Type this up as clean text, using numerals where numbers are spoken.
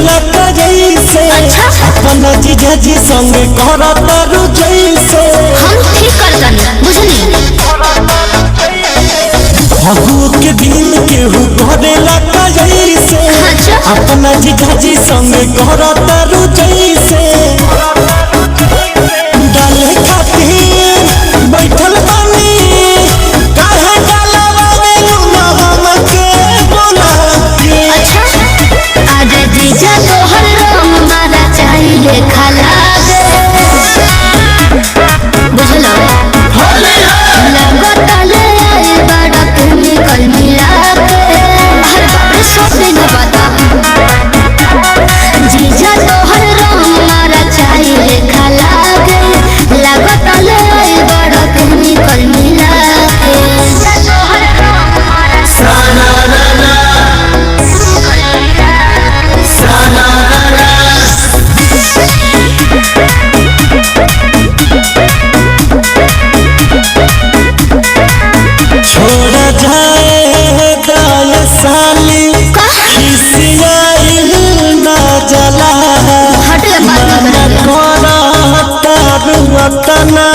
लगा जैसे अपना जीजा जी संग करतारू जैसे हम ठीक करतनी बुझनी फगुओ के दिन केहू करे लगा जैसे अपना जीजा जी संग करतारू जैसे डाले खातिर बैठल बानी काहे डालवावे लूना हमके बोला के आज जीजा तोहर रंग मारा चाहिए खाला दे बुझलो लगत ले आए बड़ा तुम्हें कल मिला के हर बार सब दिन बता जीजा तोहर रंग मारा चाहिए खाला दे लगत ले आए बड़ा तुम्हें कल मिला के जीजा तोहर रंग मारा साना ना छोड़ा जाए दाल साली खिसियाइल ना जला हटे बात मन करता रुअतना